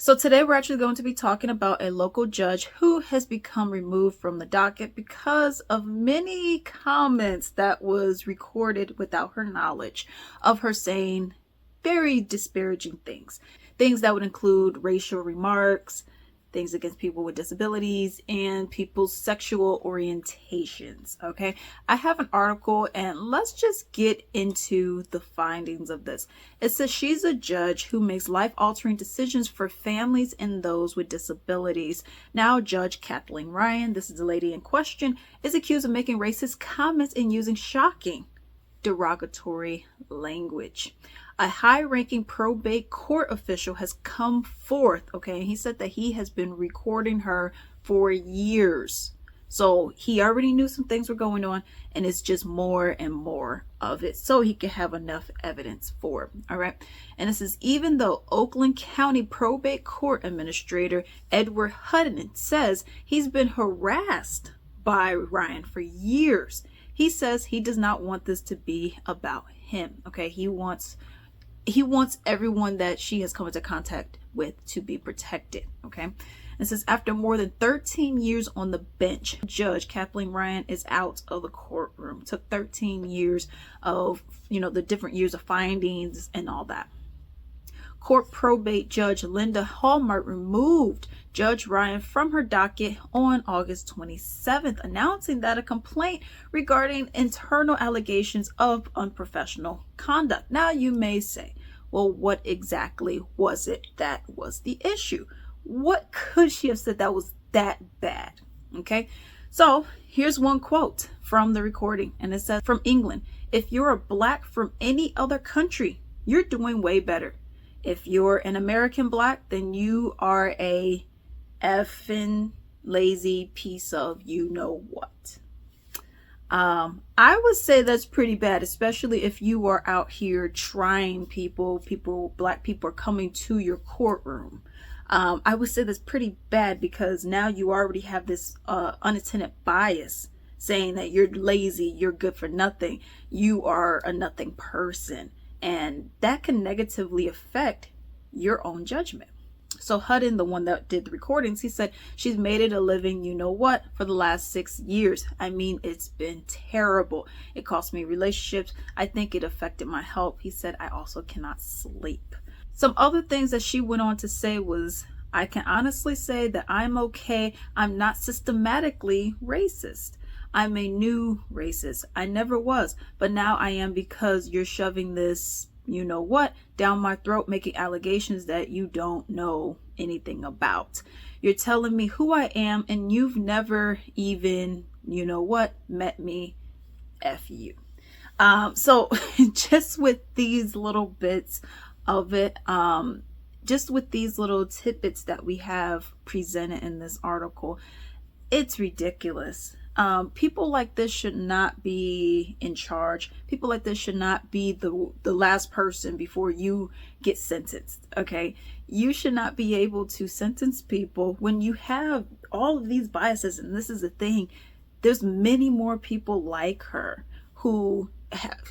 So today we're actually going to be talking about a local judge who has become removed from the docket because of many comments that was recorded without her knowledge of her saying very disparaging things. Things that would include racial remarks, things against people with disabilities, and people's sexual orientations. Okay, I have an article and let's just get into the findings of this. It says she's a judge who makes life-altering decisions for families and those with disabilities. Now Judge Kathleen Ryan, this is the lady in question, is accused of making racist comments and using shocking, derogatory language. A high-ranking probate court official has come forth, okay, and he said that he has been recording her for years. So he already knew some things were going on, and it's just more and more of it so he could have enough evidence for it. All right. And it says, even though Oakland County Probate Court Administrator Edward Hutton says he's been harassed by Ryan for years, he says he does not want this to be about him. Okay, he wants everyone that she has come into contact with to be protected. Okay, it says after more than 13 years on the bench, Judge Kathleen Ryan is out of the courtroom. It took 13 years of, the different years of findings and all that. Court probate judge Linda Hallmark removed Judge Ryan from her docket on August 27th, announcing that a complaint regarding internal allegations of unprofessional conduct. Now you may say, well, what exactly was it that was the issue? What could she have said that was that bad? Okay, so here's one quote from the recording, and it says, from England, if you're a black from any other country, you're doing way better. If you're an American black, then you are a effing lazy piece of you-know-what. I would say that's pretty bad, especially if you are out here trying black people are coming to your courtroom. I would say that's pretty bad because now you already have this unintended bias saying that you're lazy, you're good for nothing, you are a nothing person. And that can negatively affect your own judgment. So Hutton, the one that did the recordings, he said she's made it a living, for the last 6 years. I mean, it's been terrible. It cost me relationships. I think it affected my health. He said, I also cannot sleep. Some other things that she went on to say was, I can honestly say that I'm okay. I'm not systematically racist. I'm a new racist. I never was, but now I am because you're shoving this, down my throat, making allegations that you don't know anything about. You're telling me who I am and you've never even, met me. F you. So just with these little bits of it, just with these little tidbits that we have presented in this article, it's ridiculous. People like this should not be in charge. People like this should not be the last person before you get sentenced. Okay, you should not be able to sentence people when you have all of these biases. And this is the thing, there's many more people like her who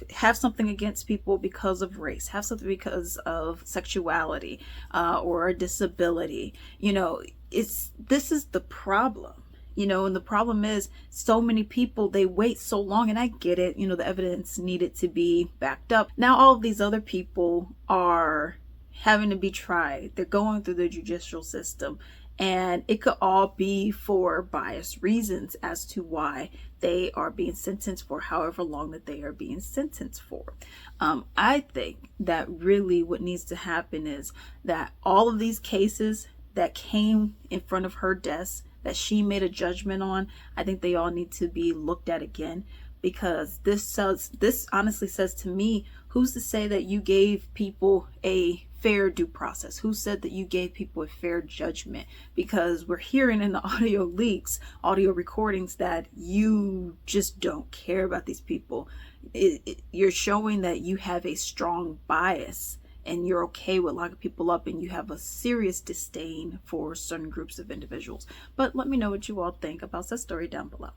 have something against people because of race, have something because of sexuality, or a disability. This is the problem. And the problem is so many people, they wait so long, and I get it, the evidence needed to be backed up. Now all of these other people are having to be tried. They're going through the judicial system, and it could all be for biased reasons as to why they are being sentenced for however long that they are being sentenced for. I think that really what needs to happen is that all of these cases that came in front of her desk that she made a judgment on, I think they all need to be looked at again, because this honestly says to me, who's to say that you gave people a fair due process? Who said that you gave people a fair judgment? Because we're hearing in the audio leaks, audio recordings, that you just don't care about these people. You're showing that you have a strong bias, and you're okay with locking people up, and you have a serious disdain for certain groups of individuals. But let me know what you all think about that story down below.